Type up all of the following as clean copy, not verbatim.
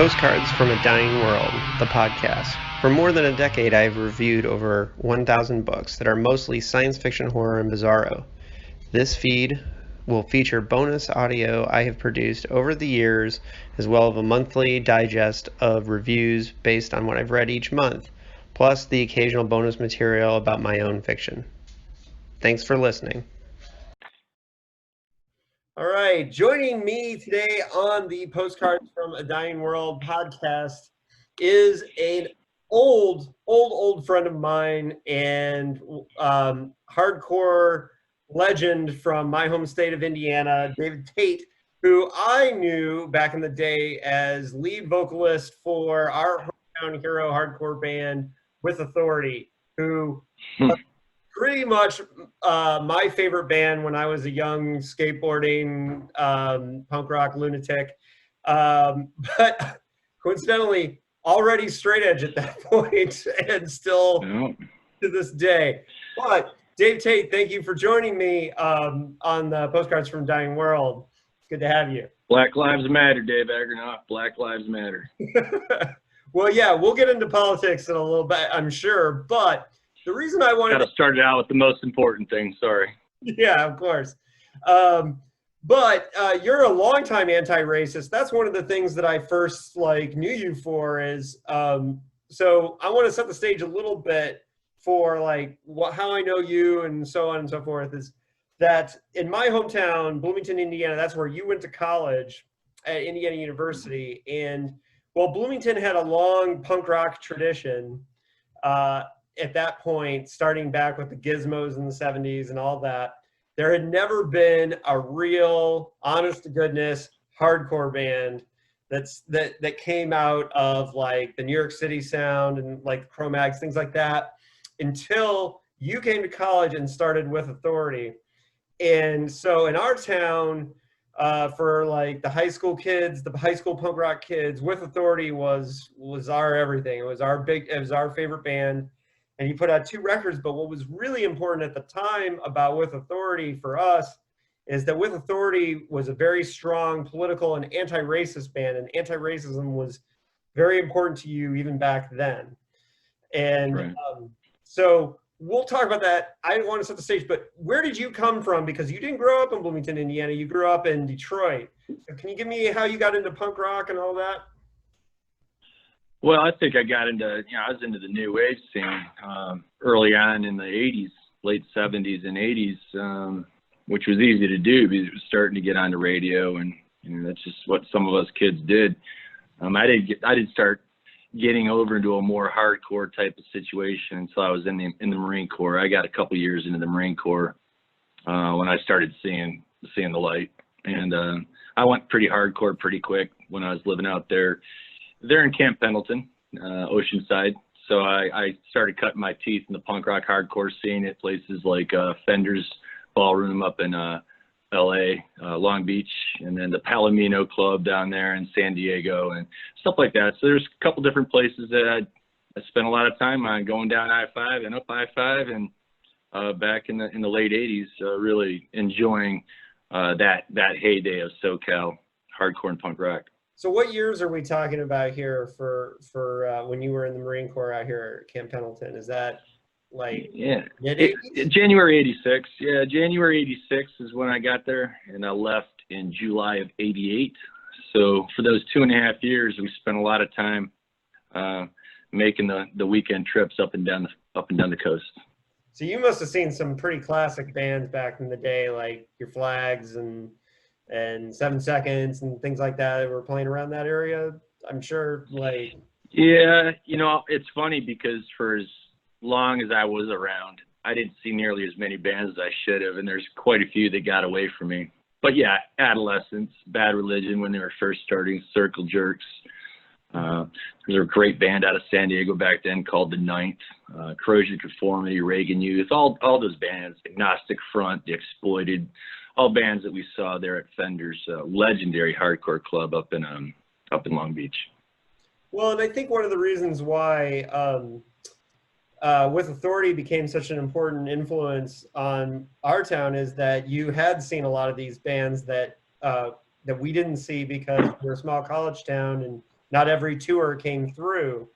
Postcards from a Dying World, the podcast. For more than a decade, I've reviewed over 1,000 books that are mostly science fiction, horror, and bizarro. This feed will feature bonus audio I have produced over the years, as well as a monthly digest of reviews based on what I've read each month, plus the occasional bonus material about my own fiction. Thanks for listening. All right, joining me today on the Postcards from a Dying World podcast is an old friend of mine and hardcore legend from my home state of Indiana, David Tate, who I knew back in the day as lead vocalist for our hometown hero hardcore band With Authority, who pretty much my favorite band when I was a young skateboarding punk rock lunatic, but coincidentally already straight edge at that point and still to this day. But Dave Tate, thank you for joining me on the Postcards from Dying World. It's good to have you. Black Lives Matter, Dave Agranoff. Black Lives Matter. Well, yeah, we'll get into politics in a little bit, I'm sure, but the reason I wanted to start it out with the most important thing. Sorry. Yeah, of course. But you're a longtime anti-racist. That's one of the things that I first knew you for. Is so I want to set the stage a little bit for how I know you and so on and so forth. Is that in my hometown, Bloomington, Indiana? That's where you went to college at Indiana University, and well, Bloomington had a long punk rock tradition. At that point, starting back with the Gizmos in the 70s and all that, there had never been a real, honest to goodness, hardcore band that came out of the New York City sound and Cro-Mags, things like that, until you came to college and started With Authority. And so in our town, for the high school kids, the high school punk rock kids, With Authority was our everything. It was our favorite band. And he put out 2 records, but what was really important at the time about With Authority for us is that With Authority was a very strong political and anti-racist band, and anti-racism was very important to you even back then. And right. So we'll talk about that. I didn't want to set the stage, but where did you come from? Because you didn't grow up in Bloomington, Indiana. You grew up in Detroit. So can you give me how you got into punk rock and all that? Well, I think I got into, I was into the new wave scene early on in the 80s, late 70s and 80s, which was easy to do because it was starting to get on the radio, and that's just what some of us kids did. I didn't start getting over into a more hardcore type of situation until I was in the Marine Corps. I got a couple years into the Marine Corps when I started seeing the light, and I went pretty hardcore pretty quick when I was living out there. They're in Camp Pendleton, Oceanside. So I started cutting my teeth in the punk rock hardcore scene at places like Fender's Ballroom up in LA, Long Beach, and then the Palomino Club down there in San Diego and stuff like that. So there's a couple different places that I spent a lot of time on, going down I-5 and up I-5, and back in the late 80s, really enjoying that heyday of SoCal hardcore and punk rock. So what years are we talking about here for when you were in the Marine Corps out here at Camp Pendleton? Is that mid-80s? January 86. Yeah, January 86 is when I got there, and I left in July of 88. So for those 2.5 years, we spent a lot of time making the weekend trips up and down the coast. So you must have seen some pretty classic bands back in the day, like Your Flags and 7 Seconds and things like that were playing around that area, I'm sure. Yeah, it's funny because for as long as I was around, I didn't see nearly as many bands as I should have, and there's quite a few that got away from me. But yeah, Adolescence, Bad Religion when they were first starting, Circle Jerks. There's a great band out of San Diego back then called The Ninth, Corrosion of Conformity, Reagan Youth, all those bands, Agnostic Front, The Exploited, all bands that we saw there at Fender's legendary hardcore club up in Long Beach. Well, and I think one of the reasons why With Authority became such an important influence on our town is that you had seen a lot of these bands that we didn't see because we're a small college town, and not every tour came through.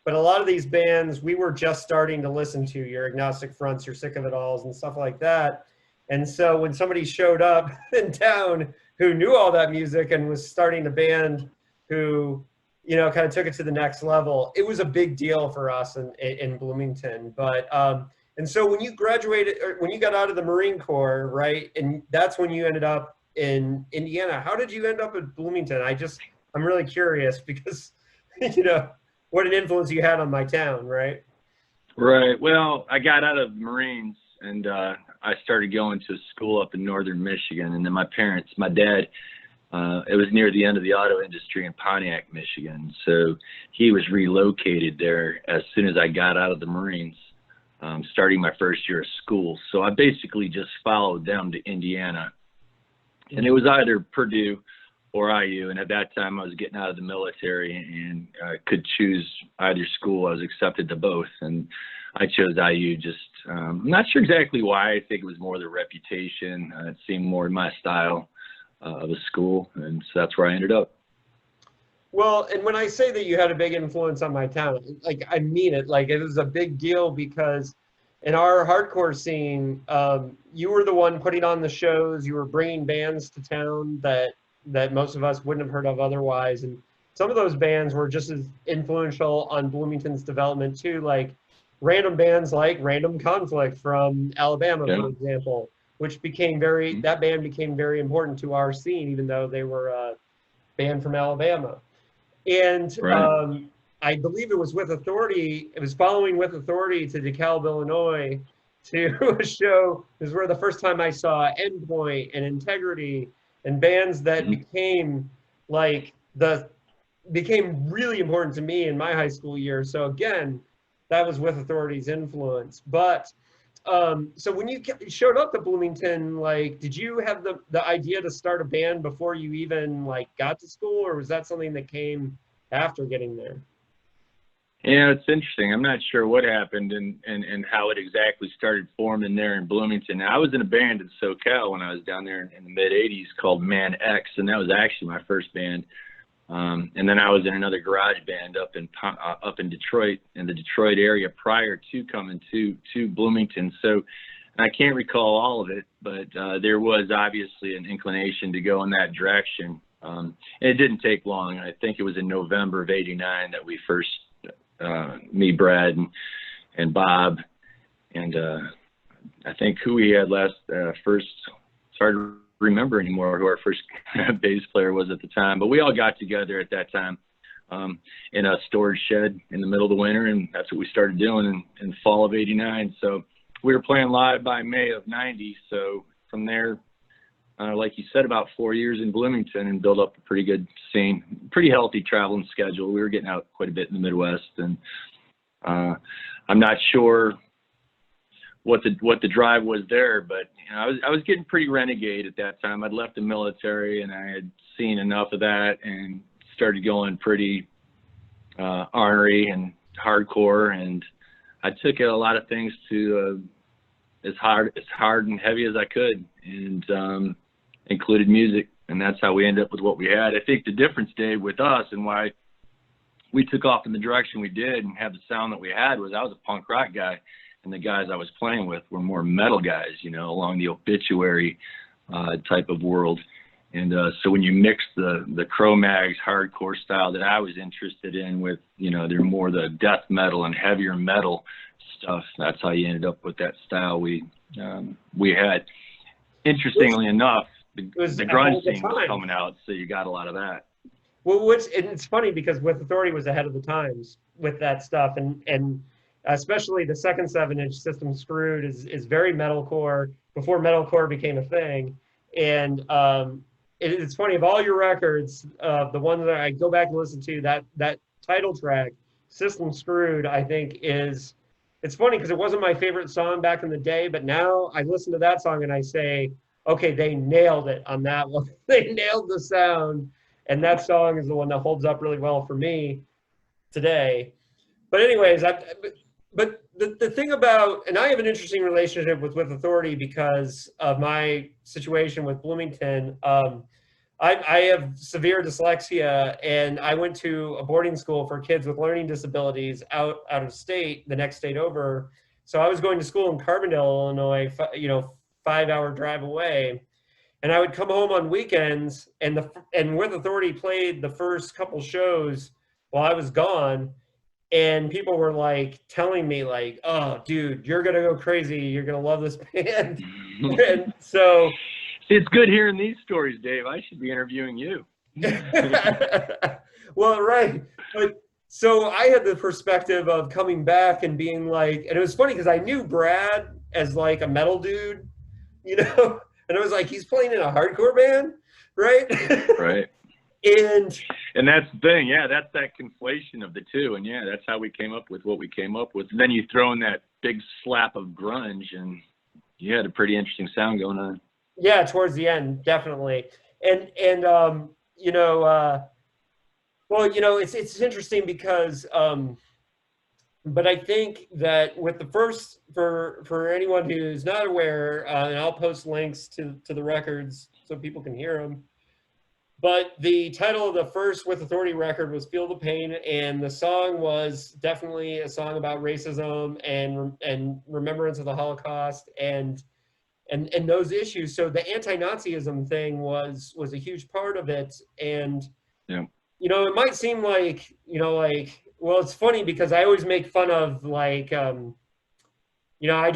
But a lot of these bands we were just starting to listen to, your Agnostic Fronts, your Sick of It Alls, and stuff like that. And so when somebody showed up in town who knew all that music and was starting a band who, you know, kind of took it to the next level, it was a big deal for us in Bloomington. But and so when you graduated, or when you got out of the Marine Corps, right, and that's when you ended up in Indiana, how did you end up at Bloomington? I'm really curious because, you know, what an influence you had on my town, right? Right. Well, I got out of the Marines and I started going to school up in northern Michigan. And then my dad, it was near the end of the auto industry in Pontiac, Michigan. So he was relocated there as soon as I got out of the Marines, starting my first year of school. So I basically just followed them to Indiana. And it was either Purdue or IU. And at that time, I was getting out of the military and could choose either school. I was accepted to both. And I chose IU just, I'm not sure exactly why. I think it was more the reputation. It seemed more my style of a school. And so that's where I ended up. Well, and when I say that you had a big influence on my town, like, I mean it. Like, it was a big deal because in our hardcore scene, you were the one putting on the shows. You were bringing bands to town that most of us wouldn't have heard of otherwise. And some of those bands were just as influential on Bloomington's development too, like random bands like Random Conflict from Alabama, for example, which became that band became very important to our scene, even though they were a band from Alabama. And I believe it was With Authority. It was following With Authority to DeKalb, Illinois, to a show. This is where the first time I saw Endpoint and Integrity and bands that became really important to me in my high school years. So again, that was With Authority's influence. But so when you showed up to Bloomington, like, did you have the idea to start a band before you even like got to school, or was that something that came after getting there? Yeah, it's interesting. I'm not sure what happened and how it exactly started forming there in Bloomington. I was in a band in SoCal when I was down there in the mid '80s called Man X, and that was actually my first band. And then I was in another garage band up in Detroit, in the Detroit area, prior to coming to Bloomington. So I can't recall all of it, but there was obviously an inclination to go in that direction. And it didn't take long. I think it was in November of '89 that we first, me, Brad, and Bob, and I think who we had first, it's hard to remember anymore who our first bass player was at the time, but we all got together at that time in a storage shed in the middle of the winter, and that's what we started doing in fall of '89. So we were playing live by May of '90. So from there, like you said, about 4 years in Bloomington, and built up a pretty good scene, pretty healthy traveling schedule. We were getting out quite a bit in the Midwest, and I'm not sure what the drive was there, but you know, I was getting pretty renegade at that time. I'd left the military, and I had seen enough of that, and started going pretty ornery and hardcore, and I took a lot of things to as hard and heavy as I could, and included music, and that's how we ended up with what we had. I think the difference, Dave, with us and why we took off in the direction we did and had the sound that we had was I was a punk rock guy, and the guys I was playing with were more metal guys, you know, along the Obituary type of world. And so when you mix the Cro-Mags hardcore style that I was interested in with, you know, they're more the death metal and heavier metal stuff, that's how you ended up with that style we had. Interestingly enough, the grunge scene was coming out, so you got a lot of that. Well, it's funny because With Authority was ahead of the times with that stuff, and especially the second 7-inch System Screwed is very metalcore before metalcore became a thing. And it's funny, of all your records, the ones that I go back and listen to, that title track, System Screwed, I think it's funny because it wasn't my favorite song back in the day, but now I listen to that song and I say, okay, they nailed it on that one. They nailed the sound. And that song is the one that holds up really well for me today. But anyways, but the thing about, and I have an interesting relationship with Authority because of my situation with Bloomington. I have severe dyslexia, and I went to a boarding school for kids with learning disabilities out of state, the next state over. So I was going to school in Carbondale, Illinois, 5-hour drive away. And I would come home on weekends, and With Authority played the first couple shows while I was gone. And people were like telling me like, "Oh, dude, you're going to go crazy. You're going to love this band." And so it's good hearing these stories, Dave. I should be interviewing you. Well, right. But so I had the perspective of coming back and being like, and it was funny because I knew Brad as like a metal dude, and I was like, he's playing in a hardcore band, right? Right. And that's the thing, yeah, that's that conflation of the two. And yeah, that's how we came up with what we came up with. And then you throw in that big slap of grunge, and you had a pretty interesting sound going on. Yeah, towards the end, definitely. It's interesting because, but I think that with the first, for anyone who's not aware, and I'll post links to the records so people can hear them. But the title of the first With Authority record was Feel the Pain, and the song was definitely a song about racism and remembrance of the Holocaust and those issues. So the anti-Nazism thing was a huge part of it. And, yeah. It might seem like, well, it's funny because I always make fun of I do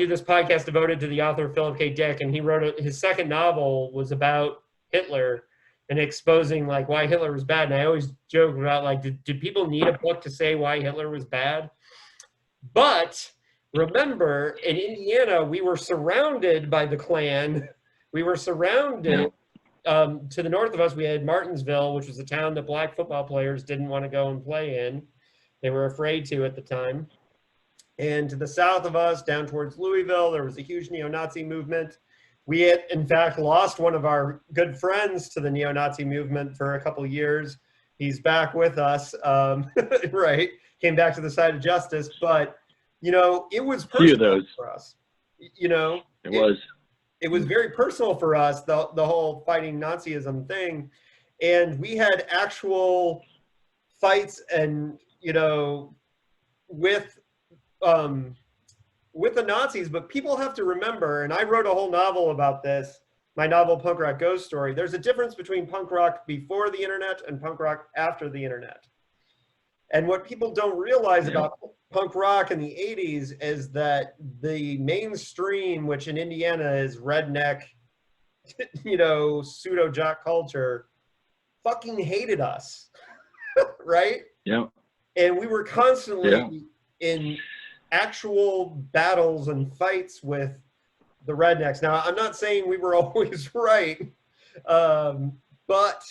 this podcast devoted to the author Philip K. Dick, and he wrote his second novel was about Hitler and exposing like why Hitler was bad. And I always joke about like, did people need a book to say why Hitler was bad? But remember, in Indiana, we were surrounded by the Klan. We were surrounded. To the north of us, we had Martinsville, which was a town that black football players didn't want to go and play in. They were afraid to at the time. And to the south of us, down towards Louisville, there was a huge neo-Nazi movement. We had, in fact, lost one of our good friends to the neo-Nazi movement for a couple of years. He's back with us, right? Came back to the side of justice, but it was personal for us. It was very personal for us, the whole fighting Nazism thing. And we had actual fights and, with the Nazis, but people have to remember, and I wrote a whole novel about this, my novel Punk Rock Ghost Story. There's a difference between punk rock before the internet and punk rock after the internet. And what people don't realize about punk rock in the 80s is that the mainstream, which in Indiana is redneck, pseudo jock culture, fucking hated us, right? Yeah. And we were constantly in actual battles and fights with the rednecks. Now, I'm not saying we were always right, but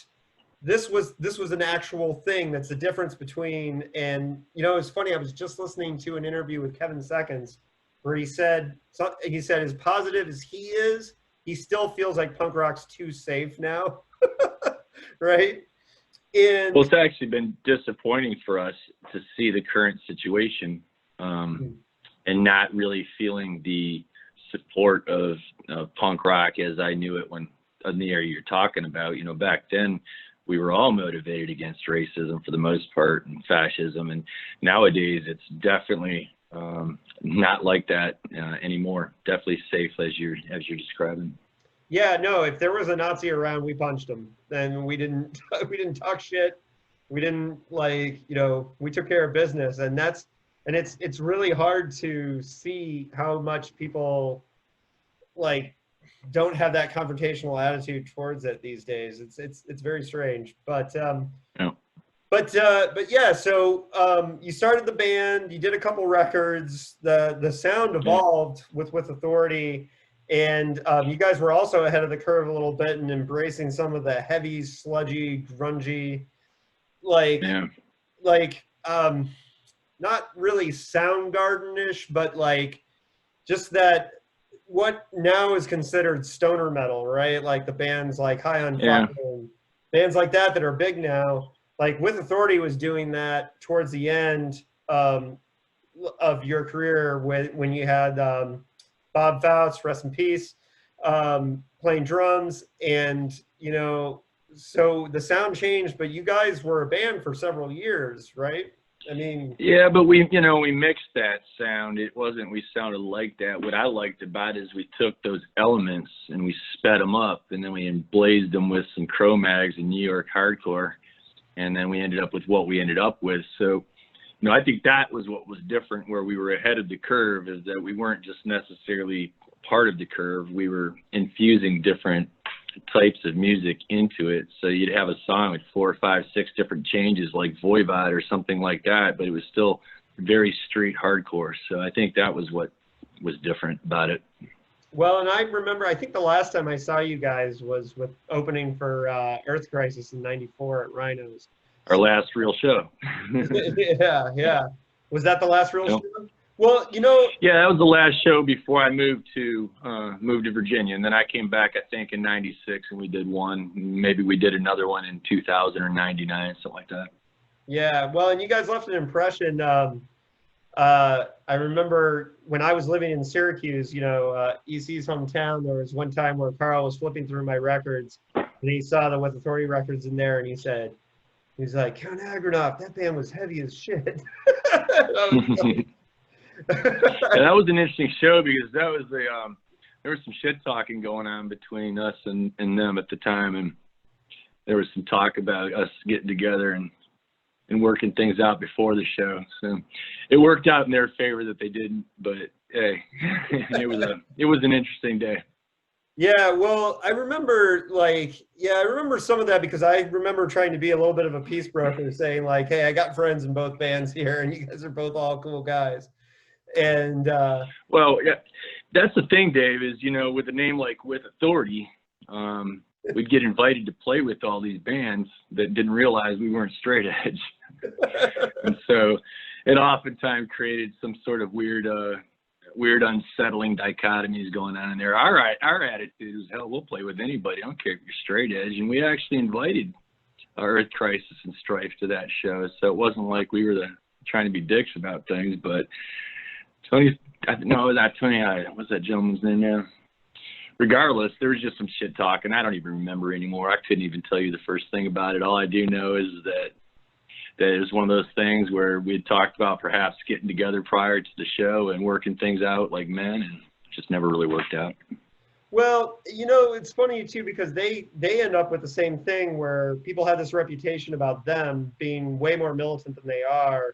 this was an actual thing. That's the difference between, and it's funny, I was just listening to an interview with Kevin Seconds where he said as positive as he is, he still feels like punk rock's too safe now. Right? Well, it's actually been disappointing for us to see the current situation and not really feeling the support of punk rock as I knew it when in the area you're talking about. Back then we were all motivated against racism for the most part and fascism, and nowadays it's definitely not like that anymore. Definitely safe as you're describing. Yeah, no, if there was a Nazi around, we punched him. Then we didn't talk shit. We didn't we took care of business, and it's really hard to see how much people don't have that confrontational attitude towards it these days. It's very strange, but yeah. So you started the band, you did a couple records, the sound evolved with Authority, and you guys were also ahead of the curve a little bit in embracing some of the heavy, sludgy, grungy, not really Soundgarden-ish, but just that what now is considered stoner metal, right? Like the bands like High on Fire, and bands like that are big now. Like With Authority was doing that towards the end of your career when you had Bob Faust, rest in peace, playing drums, and so the sound changed, but you guys were a band for several years, right? I mean, Yeah, but we, you know, we mixed that sound. It wasn't we sounded like that. What I liked about it is we took those elements and we sped them up, and then we emblazed them with some Cro-Mags and New York hardcore, and then we ended up with what we ended up with. So, you know, I think that was what was different, where we were ahead of the curve, is that we weren't just necessarily part of the curve. We were infusing different types of music into it. So you'd have a song with 4, 5, 6 different changes, like Voivod or something like that, but it was still very street hardcore. So I think that was what was different about it. well, and I remember, I think the last time I saw you guys was with opening for Earth Crisis in '94 at Rhinos. Our last real show. Yeah, yeah. Was that the last real Yep. show? Well, you know, Yeah, that was the last show before I moved to Virginia, and then I came back, I think, in '96, and we did one. Maybe we did another one in 2000 or '99, something like that. yeah, well, and you guys left an impression. I remember when I was living in Syracuse, you know, EC's hometown, there was one time where Carl was flipping through my records, and he saw the With Authority records in there, and he's like, Count Agranoff, that band was heavy as shit. I was like, And that was an interesting show, because that was there was some shit talking going on between us and them at the time, and there was some talk about us getting together and working things out before the show. So it worked out in their favor that they didn't, but hey, it was an interesting day. Yeah, well, I remember I remember some of that, because I remember trying to be a little bit of a peace broker, saying like, hey, I got friends in both bands here, and you guys are both all cool guys. And Well, yeah, that's the thing, Dave, is, you know, with a name like With Authority, we'd get invited to play with all these bands that didn't realize we weren't straight edge. And so it oftentimes created some sort of weird, unsettling dichotomies going on in there. Our attitude was, hell, we'll play with anybody. I don't care if you're straight edge. And we actually invited Earth Crisis and Strife to that show. So it wasn't like we were trying to be dicks about things, but Tony, not Tony, what's that gentleman's name now? Regardless, there was just some shit talking. I don't even remember anymore. I couldn't even tell you the first thing about it. All I do know is that it was one of those things where we had talked about perhaps getting together prior to the show and working things out like men, and it just never really worked out. well, you know, it's funny too, because they end up with the same thing, where people have this reputation about them being way more militant than they are.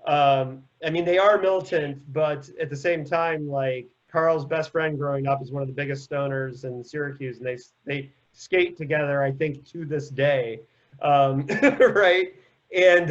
I mean, they are militant, but at the same time, like, Carl's best friend growing up is one of the biggest stoners in Syracuse, and they skate together, I think, to this day, right? And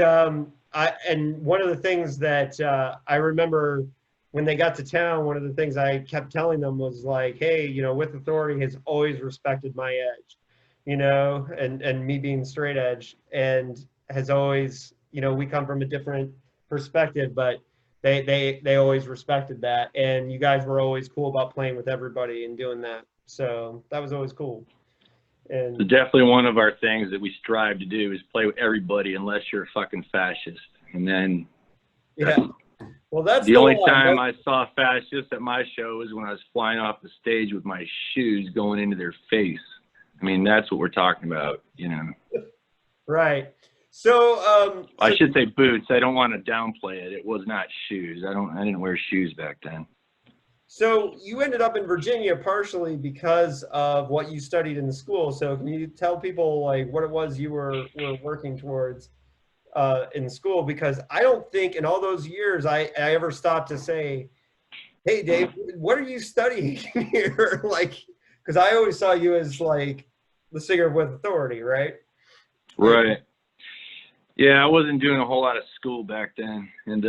one of the things that I remember when they got to town, one of the things I kept telling them was like, hey, you know, With Authority has always respected my edge, you know, and me being straight edge, and has always, you know, we come from a different perspective, but they always respected that, and you guys were always cool about playing with everybody and doing that, so that was always cool. And So definitely one of our things that we strive to do is play with everybody, unless you're a fucking fascist. And then yeah, well, that's the only one. time I saw fascists at my show was when I was flying off the stage with my shoes going into their face. I mean, that's what we're talking about, you know. Right. So I should say boots. I don't want to downplay it. It was not shoes. I didn't wear shoes back then. So you ended up in Virginia partially because of what you studied in the school. So can you tell people like what it was you were working towards in school? Because I don't think in all those years I ever stopped to say, hey, Dave, what are you studying here? Like, because I always saw you as like the singer With Authority, right? Right. Yeah, I wasn't doing a whole lot of school back then, and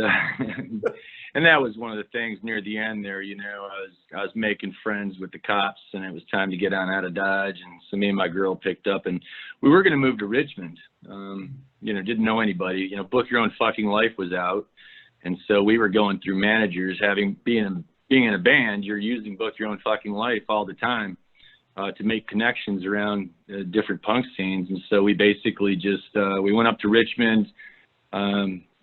and that was one of the things near the end there. You know, I was making friends with the cops, and it was time to get on out of Dodge. And so me and my girl picked up, and we were going to move to Richmond. You know, didn't know anybody. You know, Book Your Own Fucking Life was out, and so we were going through managers. Being in a band, you're using Book Your Own Fucking Life all the time to make connections around different punk scenes. And so we basically just, we went up to Richmond.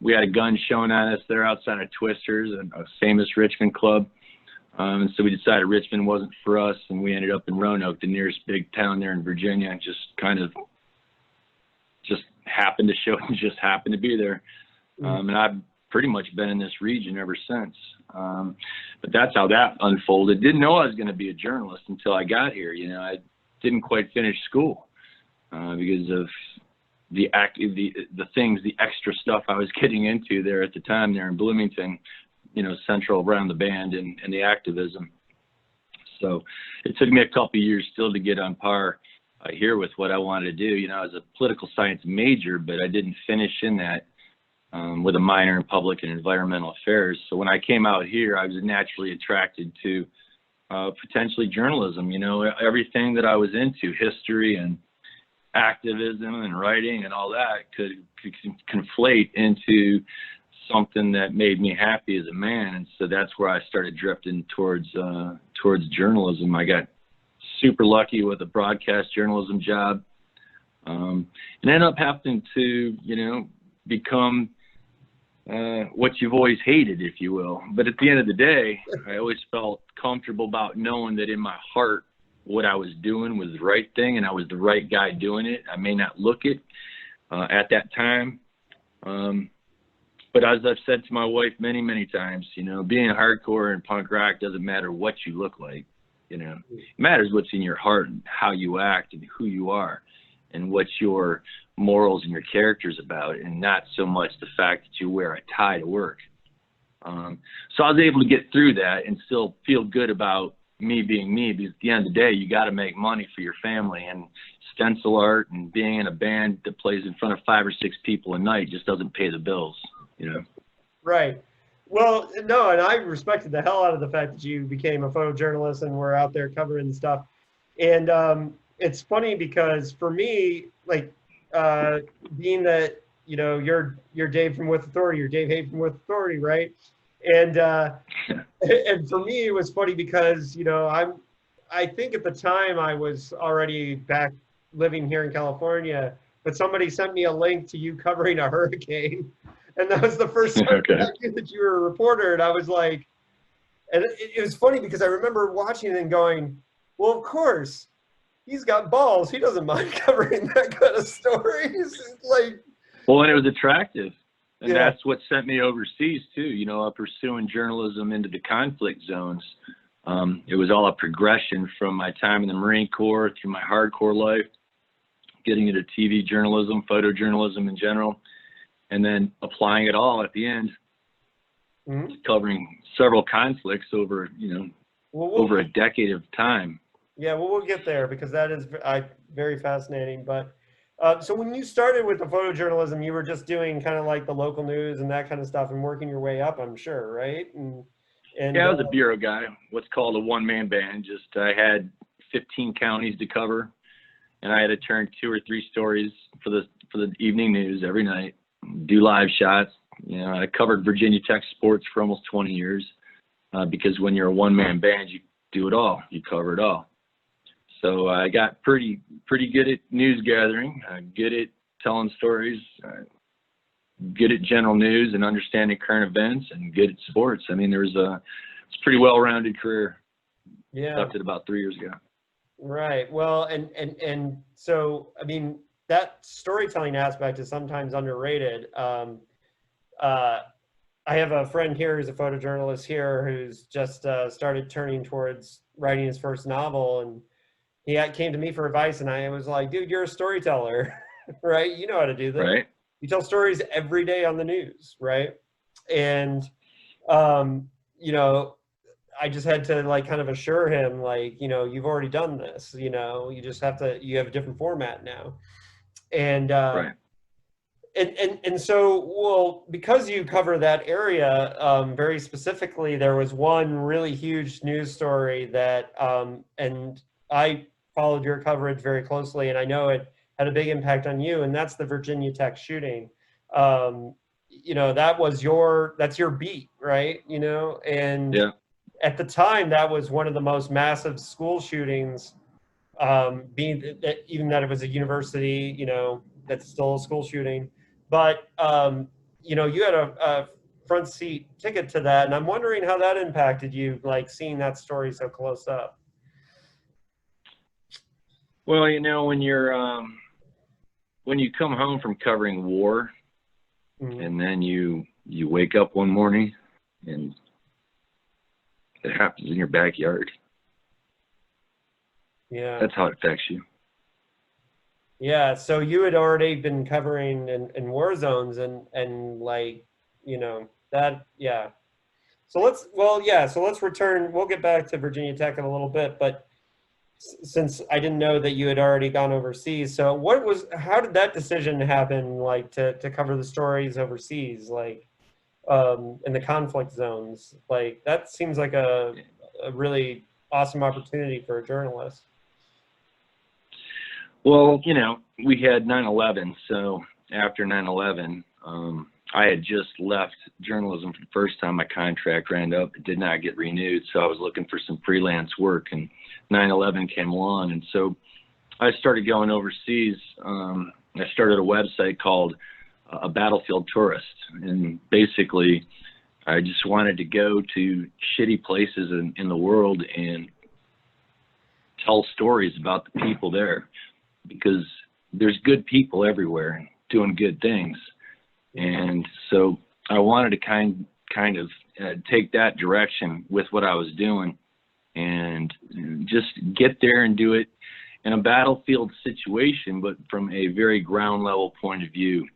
We had a gun shown at us there outside of Twisters, a famous Richmond club. And so we decided Richmond wasn't for us, and we ended up in Roanoke, the nearest big town there in Virginia, just kind of happened to show, just happened to be there. And I've pretty much been in this region ever since. But that's how that unfolded. Didn't know I was going to be a journalist until I got here. You know, I didn't quite finish school because of the things, the extra stuff I was getting into there at the time there in Bloomington, you know, central around the band and the activism. So it took me a couple of years still to get on par here with what I wanted to do. You know, I was a political science major, but I didn't finish in that with a minor in public and environmental affairs. So when I came out here, I was naturally attracted to potentially journalism. You know, everything that I was into, history and activism and writing and all that could conflate into something that made me happy as a man. And so that's where I started drifting towards journalism. I got super lucky with a broadcast journalism job, and ended up having to, you know, become what you've always hated, if you will. But at the end of the day, I always felt comfortable about knowing that in my heart, what I was doing was the right thing, and I was the right guy doing it. I may not look it at that time. But as I've said to my wife many, many times, you know, being hardcore and punk rock doesn't matter what you look like, you know. It matters what's in your heart and how you act and who you are and what your morals and your character's about, and not so much the fact that you wear a tie to work. So I was able to get through that and still feel good about me being me, because at the end of the day, you got to make money for your family, and stencil art and being in a band that plays in front of 5 or 6 people a night just doesn't pay the bills, you know? Right. Well, no, and I respected the hell out of the fact that you became a photojournalist and were out there covering stuff. And it's funny because for me, like, being that, you know, you're Dave from With Authority, you're Dave Hay from With Authority, right? And and for me, it was funny because, you know, I think at the time I was already back living here in California, but somebody sent me a link to you covering a hurricane. And that was the first time I knew that you were a reporter. And I was like, and it was funny because I remember watching it and going, well, of course, he's got balls. He doesn't mind covering that kind of stories. Like, well, and it was attractive. And yeah. That's what sent me overseas too, you know, pursuing journalism into the conflict zones. It was all a progression from my time in the Marine Corps through my hardcore life, getting into TV journalism, photojournalism in general, and then applying it all at the end, covering several conflicts over, you know, over a decade of time. Yeah, well, we'll get there because that is very fascinating. But so when you started with the photojournalism, you were just doing kind of like the local news and that kind of stuff and working your way up, I'm sure, right? And yeah, I was a bureau guy, what's called a one-man band. Just I had 15 counties to cover, and I had to turn 2 or 3 stories for the evening news every night, do live shots. You know, I covered Virginia Tech sports for almost 20 years because when you're a one-man band, you do it all. You cover it all. So I got pretty good at news gathering, good at telling stories, good at general news and understanding current events, and good at sports. I mean, it's a pretty well-rounded career. Yeah. Left it about 3 years ago. Right. Well, and so, I mean, that storytelling aspect is sometimes underrated. I have a friend here who's a photojournalist here who's just started turning towards writing his first novel, and he came to me for advice, and I was like, dude, you're a storyteller, right? You know how to do this. Right. You tell stories every day on the news, right? And, you know, I just had to like kind of assure him, like, you know, you've already done this, you know, you just have to, you have a different format now. And, right. And so, well, because you cover that area very specifically, there was one really huge news story that, and I followed your coverage very closely, and I know it had a big impact on you, and that's the Virginia Tech shooting. You know, that's your beat, right? You know, and yeah. At the time, that was one of the most massive school shootings, being that, even that it was a university, you know, that's still a school shooting. But, you know, you had a front seat ticket to that, and I'm wondering how that impacted you, like seeing that story so close up. Well, you know, when you're when you come home from covering war, Mhm. and then you wake up one morning and it happens in your backyard. Yeah. That's how it affects you. Yeah. So you had already been covering in war zones and like, you know, that, yeah. So let's return. We'll get back to Virginia Tech in a little bit, but since I didn't know that you had already gone overseas, so how did that decision happen, like to cover the stories overseas, like in the conflict zones? Like that seems like a really awesome opportunity for a journalist. Well, you know, we had 9/11, so after 9/11, I had just left journalism for the first time. My contract ran up, it did not get renewed, so I was looking for some freelance work, and 9/11 came along, and so I started going overseas. I started a website called A Battlefield Tourist, and basically I just wanted to go to shitty places in the world and tell stories about the people there, because there's good people everywhere doing good things. And so I wanted to kind of take that direction with what I was doing, and just get there and do it in a battlefield situation, but from a very ground level point of view.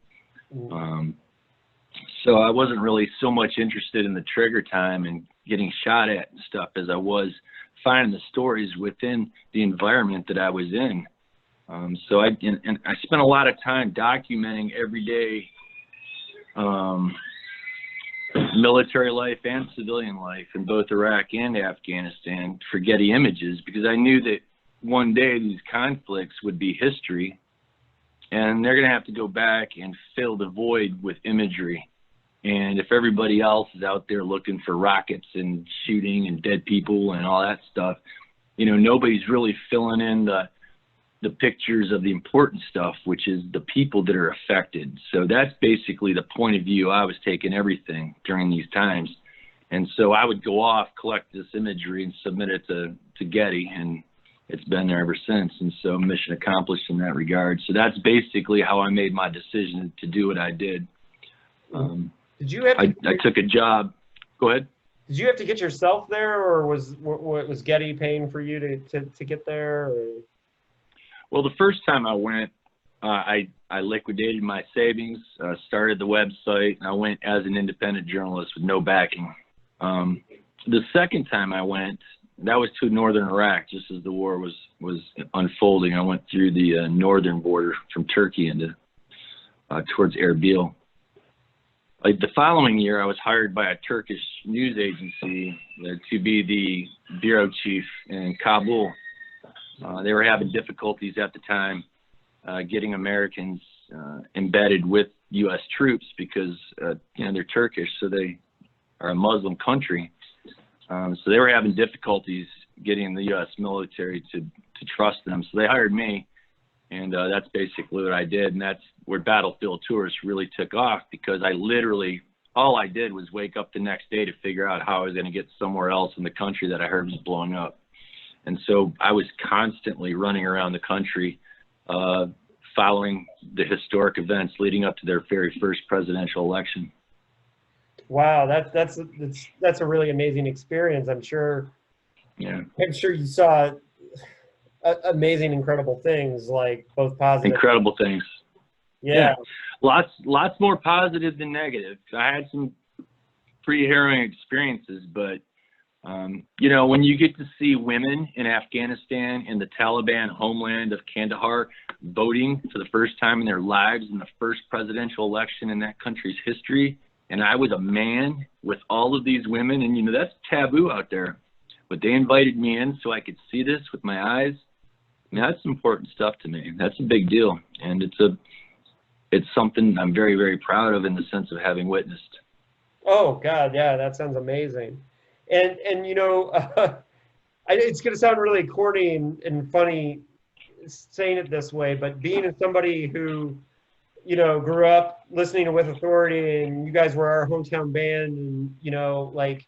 So I wasn't really so much interested in the trigger time and getting shot at and stuff as I was finding the stories within the environment that I was in. So I spent a lot of time documenting everyday military life and civilian life in both Iraq and Afghanistan for Getty Images, because I knew that one day these conflicts would be history, and they're going to have to go back and fill the void with imagery. And if everybody else is out there looking for rockets and shooting and dead people and all that stuff, you know, nobody's really filling in the pictures of the important stuff, which is the people that are affected. So that's basically the point of view I was taking everything during these times. And so I would go off, collect this imagery, and submit it to Getty, and it's been there ever since. And so mission accomplished in that regard. So that's basically how I made my decision to do what I did. Did you have to, I took a job. Go ahead. Did you have to get yourself there, or was Getty paying for you to get there? Or? Well, the first time I went, I liquidated my savings, started the website, and I went as an independent journalist with no backing. The second time I went, that was to northern Iraq, just as the war was unfolding. I went through the northern border from Turkey into towards Erbil. Like the following year, I was hired by a Turkish news agency to be the bureau chief in Kabul. They were having difficulties at the time getting Americans embedded with U.S. troops because, you know, they're Turkish, so they are a Muslim country. So they were having difficulties getting the U.S. military to trust them. So they hired me, and that's basically what I did. And that's where Battlefield Tourist really took off, because I literally, all I did was wake up the next day to figure out how I was going to get somewhere else in the country that I heard was blowing up. And so I was constantly running around the country, following the historic events leading up to their very first presidential election. Wow, that's a really amazing experience. I'm sure. Yeah. I'm sure you saw amazing, incredible things, like both positive. Incredible things. Yeah. Lots more positive than negative. I had some pretty harrowing experiences, but you know, when you get to see women in Afghanistan in the Taliban homeland of Kandahar voting for the first time in their lives in the first presidential election in that country's history, and I was a man with all of these women, and you know, that's taboo out there, but they invited me in so I could see this with my eyes. I mean, that's important stuff to me. That's a big deal, and it's something I'm very, very proud of in the sense of having witnessed. Oh God, yeah, that sounds amazing. And you know, it's going to sound really corny and funny saying it this way, but being somebody who, you know, grew up listening to With Authority, and you guys were our hometown band, and you know, like,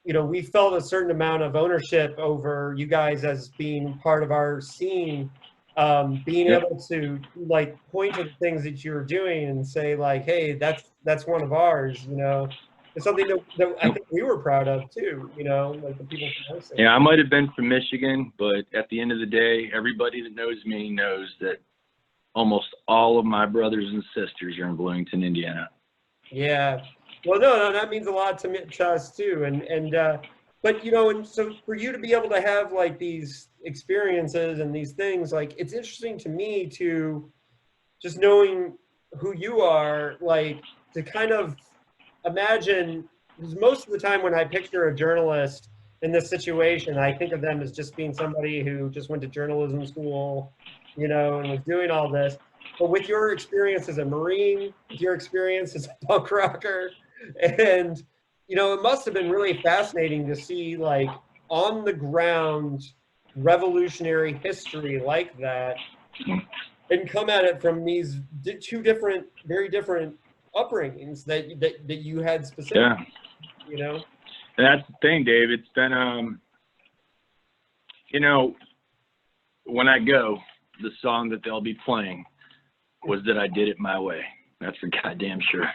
you know, we felt a certain amount of ownership over you guys as being part of our scene. being Yep. able to like point to the things that you're doing and say like, hey, that's one of ours, you know. It's something that I Yep. think we were proud of too, you know, like the people from our city. Yeah, I might have been from Michigan, but at the end of the day, everybody that knows me knows that almost all of my brothers and sisters are in Bloomington, Indiana. Yeah. Well, no, that means a lot to us too. But you know, and so for you to be able to have like these experiences and these things, like it's interesting to me to just knowing who you are, like to kind of imagine, because most of the time when I picture a journalist in this situation, I think of them as just being somebody who just went to journalism school, you know, and was doing all this. But with your experience as a Marine, with your experience as a punk rocker, and, you know, it must have been really fascinating to see like on the ground revolutionary history like that and come at it from these two different, very different upbringings that you had specifically, Yeah. you know? And that's the thing, Dave. It's been, you know, when I go, the song that they'll be playing was that I did it my way. That's for goddamn sure.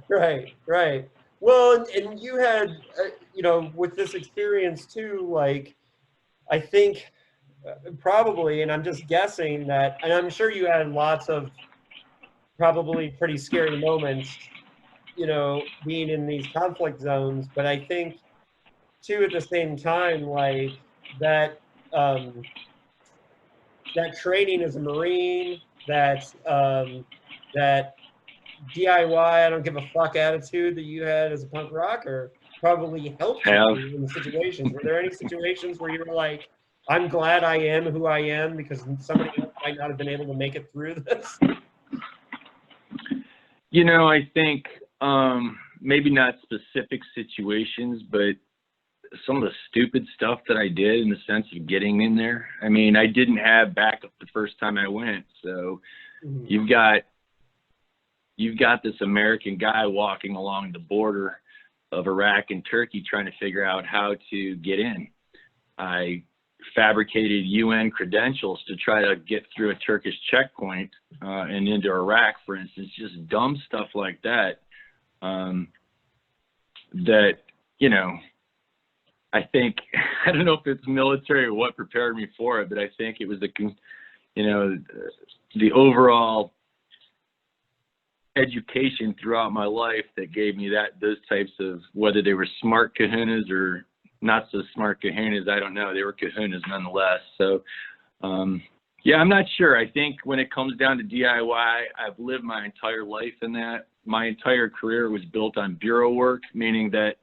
Right, right. Well, and you had, you know, with this experience too, like, I think probably, and I'm just guessing that, and I'm sure you had lots of probably pretty scary moments, you know, being in these conflict zones, but I think too at the same time, like that, that training as a Marine, that DIY, I don't give a fuck attitude that you had as a punk rocker probably helped you in situations. Were there any situations where you were like, I'm glad I am who I am because somebody else might not have been able to make it through this? You know, I think maybe not specific situations, but some of the stupid stuff that I did in the sense of getting in there. I mean, I didn't have backup the first time I went. So you've got this American guy walking along the border of Iraq and Turkey trying to figure out how to get in. I fabricated UN credentials to try to get through a Turkish checkpoint and into Iraq, for instance, just dumb stuff like that. That, you know, I think, I don't know if it's military or what prepared me for it, but I think it was the overall education throughout my life that gave me those types of, whether they were smart kahunas or not so smart kahunas, I don't know. They were kahunas nonetheless. So, yeah, I'm not sure. I think when it comes down to DIY, I've lived my entire life in that. My entire career was built on bureau work, meaning that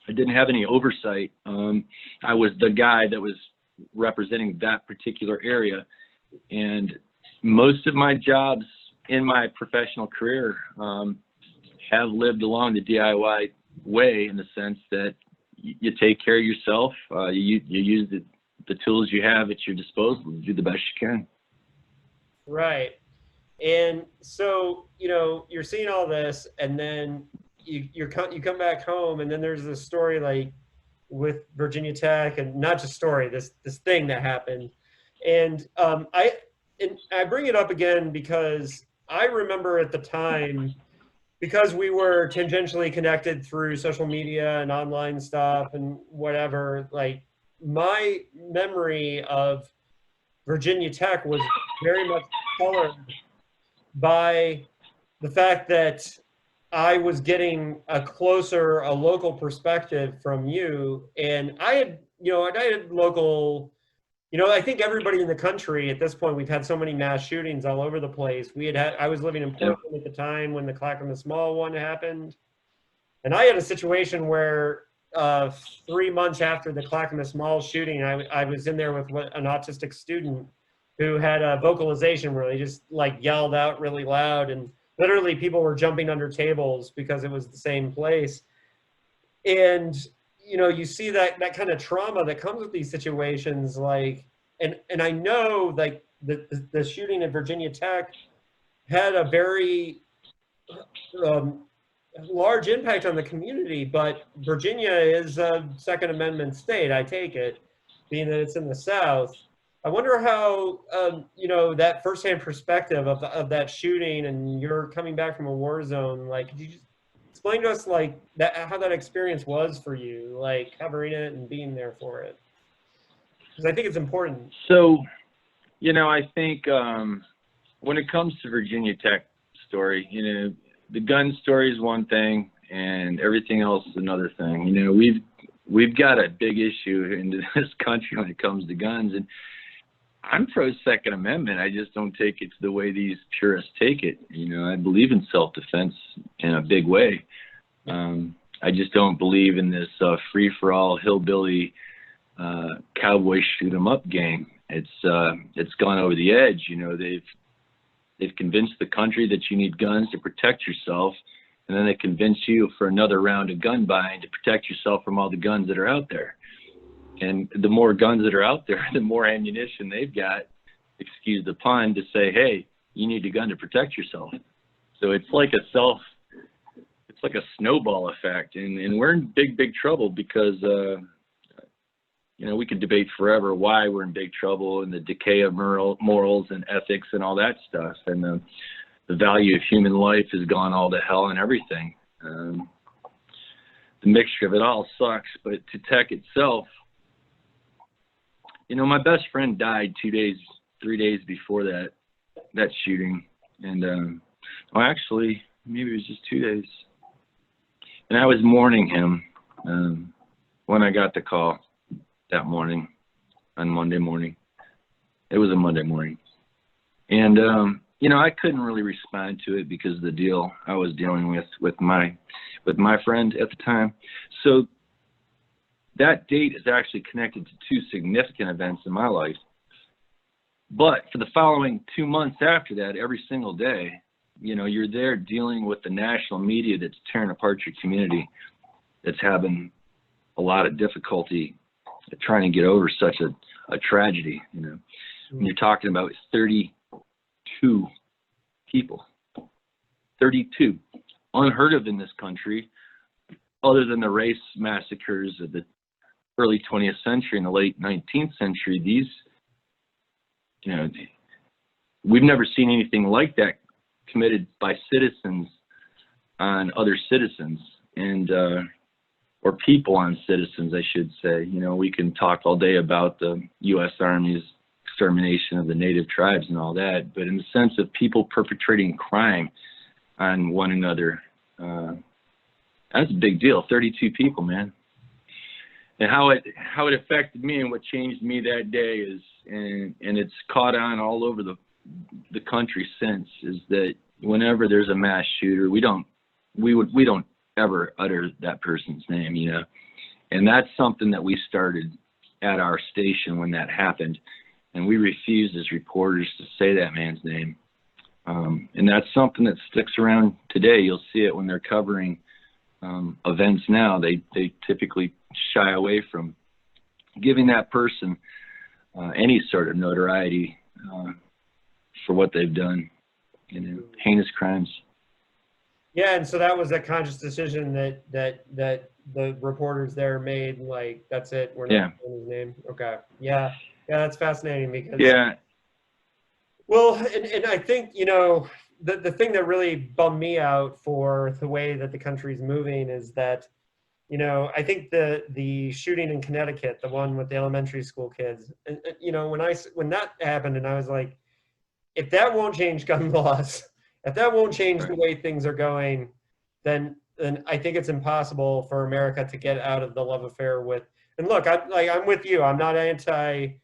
I didn't have any oversight. I was the guy that was representing that particular area. And most of my jobs in my professional career have lived along the DIY way, in the sense that you take care of yourself. You use the tools you have at your disposal to do the best you can. Right. And so, you know, you're seeing all this, and then you come back home, and then there's this story like with Virginia Tech, and not just story, this thing that happened. And I bring it up again because I remember at the time, because we were tangentially connected through social media and online stuff and whatever, like my memory of Virginia Tech was very much colored by the fact that I was getting a local perspective from you. And I had local, you know, I think everybody in the country at this point, we've had so many mass shootings all over the place. I was living in Portland at the time when the Clackamas Mall one happened. And I had a situation where 3 months after the Clackamas Mall shooting, I was in there with an autistic student who had a vocalization where they just like yelled out really loud, and literally people were jumping under tables because it was the same place. And, you know, you see that kind of trauma that comes with these situations, like, and I know like the shooting at Virginia Tech had a very large impact on the community, but Virginia is a Second Amendment state, I take it, being that it's in the South. I wonder how, you know, that firsthand perspective of that shooting, and you're coming back from a war zone. Like, could you just explain to us like that, how that experience was for you, like covering it and being there for it? Because I think it's important. So, you know, I think when it comes to Virginia Tech story, you know, the gun story is one thing, and everything else is another thing. You know, we've got a big issue in this country when it comes to guns, and I'm pro Second Amendment. I just don't take it the way these purists take it. You know, I believe in self-defense in a big way. I just don't believe in this free-for-all hillbilly cowboy shoot 'em up game. It's gone over the edge. You know, they've convinced the country that you need guns to protect yourself, and then they convince you for another round of gun buying to protect yourself from all the guns that are out there. And the more guns that are out there, the more ammunition they've got, excuse the pun, to say, hey, you need a gun to protect yourself. So it's like a snowball effect, and we're in big trouble because you know, we could debate forever why we're in big trouble and the decay of morals and ethics and all that stuff, and the value of human life has gone all to hell and everything. The mixture of it all sucks. But to tech itself, you know, my best friend died 3 days before that shooting, and well, actually, maybe it was just 2 days. And I was mourning him when I got the call that morning, on Monday morning. It was a Monday morning, and you know, I couldn't really respond to it because of the deal I was dealing with my friend at the time. So that date is actually connected to two significant events in my life. But for the following 2 months after that, every single day, you know, you're there dealing with the national media that's tearing apart your community, that's having a lot of difficulty trying to get over such a tragedy. You know, when you're talking about 32 people, 32, unheard of in this country, other than the race massacres of the early 20th century and the late 19th century. These, you know, we've never seen anything like that committed by citizens on other citizens, and or people on citizens, I should say. You know, we can talk all day about the U.S. Army's extermination of the native tribes and all that, but in the sense of people perpetrating crime on one another, that's a big deal. 32 people, man. And how it affected me and what changed me that day is, and it's caught on all over the country since, is that whenever there's a mass shooter, we don't ever utter that person's name, you know. And that's something that we started at our station when that happened, and we refused as reporters to say that man's name. And that's something that sticks around today. You'll see it when they're covering events now. They typically shy away from giving that person any sort of notoriety for what they've done, you know, heinous crimes. Yeah, and so that was a conscious decision that the reporters there made. Like, that's it. We're not saying his name. Okay. Yeah, that's fascinating because. Yeah. Well, and I think, you know, the thing that really bummed me out for the way that the country's moving is that, you know, I think the shooting in Connecticut, the one with the elementary school kids, and, you know, when that happened, and I was like, if that won't change gun laws, if that won't change the way things are going, then I think it's impossible for America to get out of the love affair with. And look, I'm with you. I'm not anti-guns,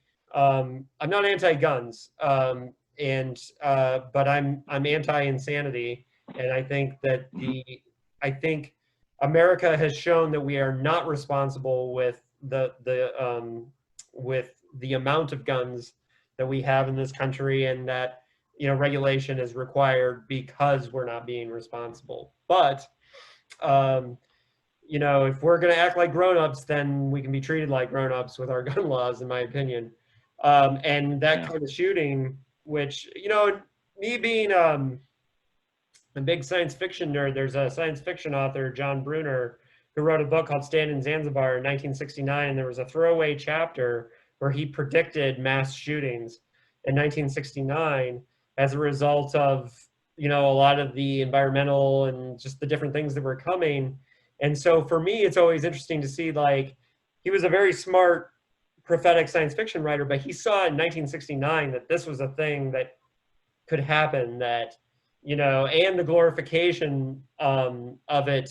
but I'm anti-insanity, and I think that I think America has shown that we are not responsible with the amount of guns that we have in this country, and that, you know, regulation is required because we're not being responsible. But you know, if we're going to act like grown-ups, then we can be treated like grown-ups with our gun laws, in my opinion. And that kind of shooting, which, you know, me being a big science fiction nerd, there's a science fiction author, John Brunner, who wrote a book called Stand in Zanzibar in 1969, and there was a throwaway chapter where he predicted mass shootings in 1969 as a result of, you know, a lot of the environmental and just the different things that were coming. And so for me, it's always interesting to see, like, he was a very smart prophetic science fiction writer, but he saw in 1969 that this was a thing that could happen, that, you know, and the glorification of it,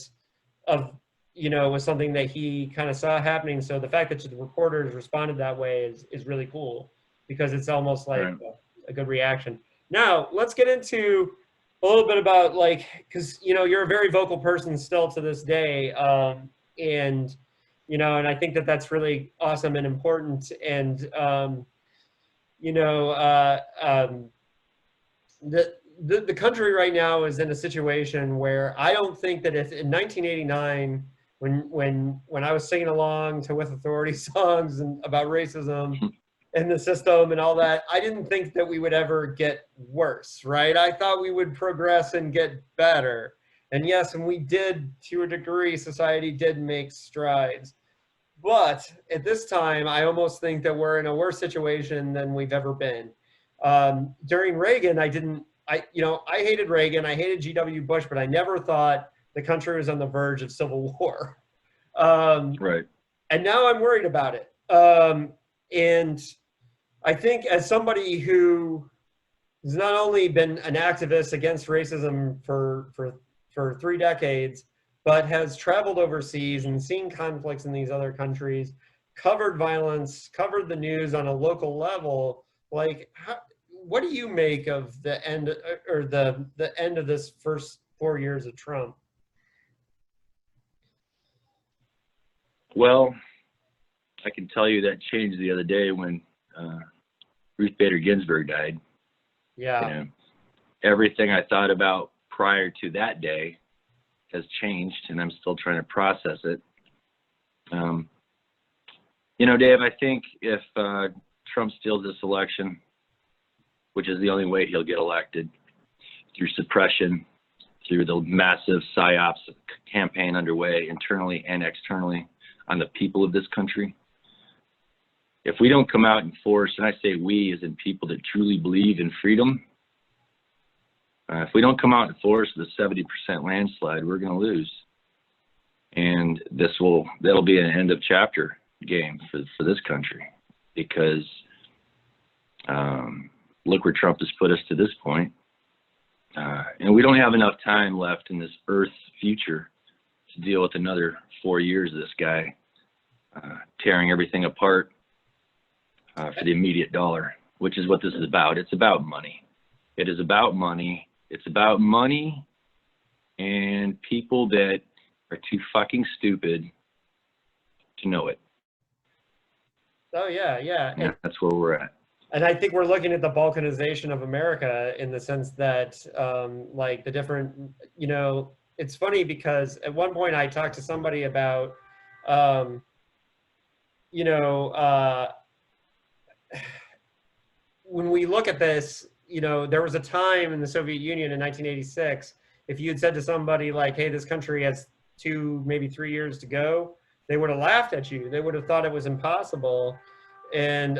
of, you know, was something that he kind of saw happening. So the fact that the reporters responded that way is really cool, because it's almost like a good reaction. Now, let's get into a little bit about, like, because, you know, you're a very vocal person still to this day. And, you know, and I think that that's really awesome and important. And, you know, the country right now is in a situation where I don't think that if in 1989, when I was singing along to With Authority songs and about racism and the system and all that, I didn't think that we would ever get worse, right? I thought we would progress and get better. And yes, and we did, to a degree, society did make strides. But at this time, I almost think that we're in a worse situation than we've ever been. During Reagan, I hated Reagan, I hated G.W. Bush, but I never thought the country was on the verge of civil war. Right. And now I'm worried about it. And I think, as somebody who has not only been an activist against racism for 3 decades, but has traveled overseas and seen conflicts in these other countries, covered violence, covered the news on a local level, like, what do you make of the end, or the end of this first 4 years of Trump? Well, I can tell you that changed the other day when Ruth Bader Ginsburg died. Yeah. You know, everything I thought about prior to that day has changed, and I'm still trying to process it. You know, Dave, I think if Trump steals this election, which is the only way he'll get elected, through suppression, through the massive psyops campaign underway internally and externally on the people of this country. If we don't come out and force, and I say we as in people that truly believe in freedom, if we don't come out and force the 70% landslide, we're going to lose. And that'll be an end of chapter game for this country, because look where Trump has put us to this point. And we don't have enough time left in this Earth future to deal with another 4 years of this guy tearing everything apart for the immediate dollar, which is what this is about. It's about money. It is about money. It's about money and people that are too fucking stupid to know it. Oh, yeah, yeah. And that's where we're at. And I think we're looking at the balkanization of America, in the sense that, like, the different, you know, it's funny because at one point I talked to somebody about, you know, when we look at this, you know, there was a time in the Soviet Union in 1986, if you had said to somebody like, hey, this country has 2, maybe 3 years to go, they would have laughed at you. They would have thought it was impossible. And,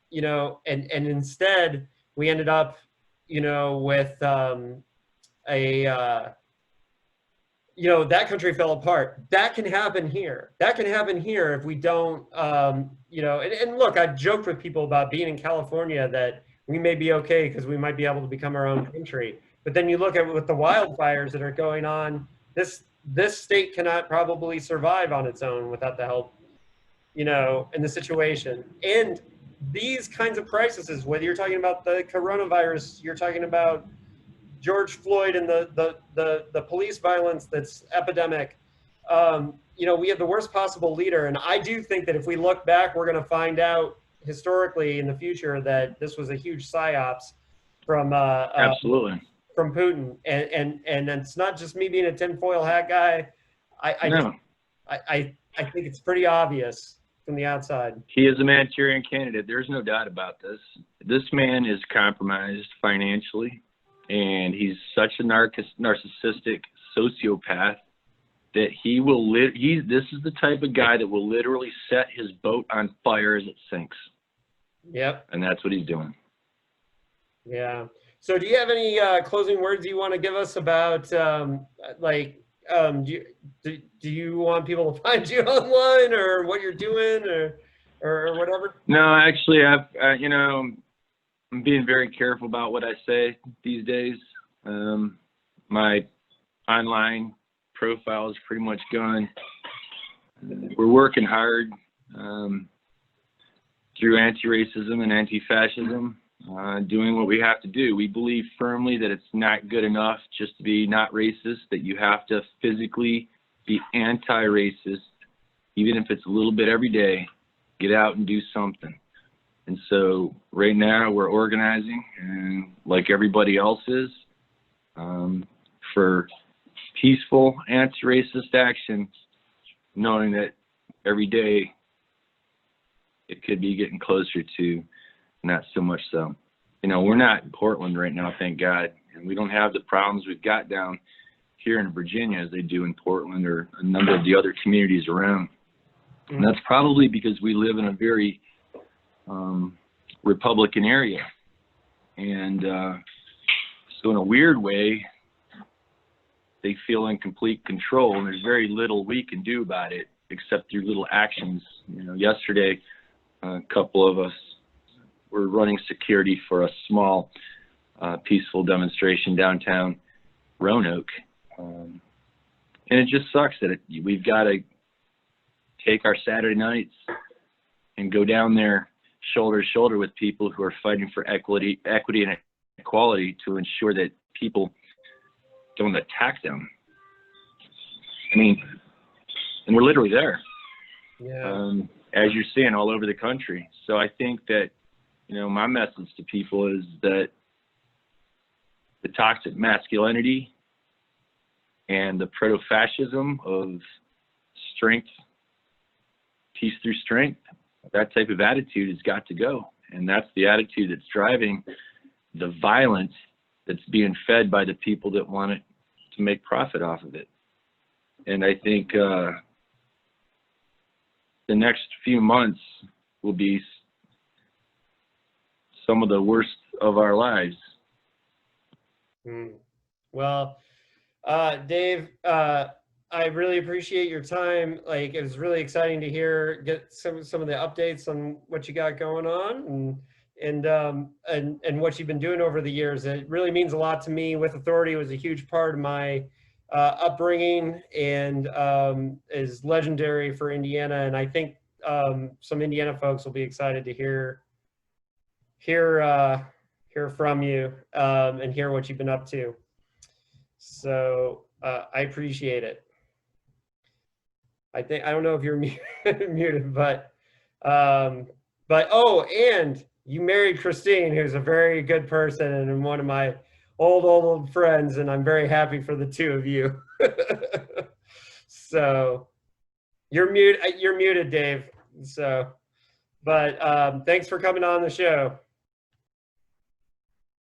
you know, and instead we ended up, you know, with you know, that country fell apart. That can happen here. That can happen here if we don't, you know, and look, I've joked with people about being in California that we may be okay because we might be able to become our own country. But then you look at with the wildfires that are going on, this state cannot probably survive on its own without the help, you know, in the situation. And these kinds of crises, whether you're talking about the coronavirus, you're talking about George Floyd and the police violence that's epidemic, you know, we have the worst possible leader. And I do think that if we look back, we're going to find out historically in the future that this was a huge psyops from absolutely from Putin. And it's not just me being a tinfoil hat guy. I think it's pretty obvious from the outside. He is a Manchurian candidate. There's no doubt about this. This man is compromised financially, and he's such a narcissistic sociopath that he will this is the type of guy that will literally set his boat on fire as it sinks. Yep. And that's what he's doing. Yeah. So do you have any closing words you want to give us about do you want people to find you online or what you're doing or whatever? No, actually, I'm being very careful about what I say these days. My online profile is pretty much gone. We're working hard through anti-racism and anti-fascism, doing what we have to do. We believe firmly that it's not good enough just to be not racist, that you have to physically be anti-racist, even if it's a little bit every day. Get out and do something. And so right now we're organizing, and like everybody else is, for peaceful anti-racist action, knowing that every day it could be getting closer to not so much so. We're not in Portland right now, thank God, and we don't have the problems we've got down here in Virginia as they do in Portland or a number of the other communities around. And that's probably because we live in a very Republican area. And so in a weird way, they feel in complete control, and there's very little we can do about it except through little actions. Yesterday, a couple of us were running security for a small peaceful demonstration downtown Roanoke. And it just sucks that we've got to take our Saturday nights and go down there shoulder to shoulder with people who are fighting for equity and equality to ensure that people don't attack them. And we're literally there. Yeah. As you're seeing all over the country. So I think that, my message to people is that the toxic masculinity and the proto-fascism of strength, peace through strength, that type of attitude has got to go. And that's the attitude that's driving the violence that's being fed by the people that want it to make profit off of it. And I think the next few months will be some of the worst of our lives. Well, Dave, I really appreciate your time. It was really exciting to get some of the updates on what you got going on and what you've been doing over the years. It really means a lot to me. With Authority was a huge part of my upbringing and is legendary for Indiana. And I think some Indiana folks will be excited to hear from you and hear what you've been up to. So I appreciate it. I don't know if you're muted, but oh, and you married Christine, who's a very good person and one of my old friends, and I'm very happy for the two of you. So you're muted, Dave. So, but thanks for coming on the show.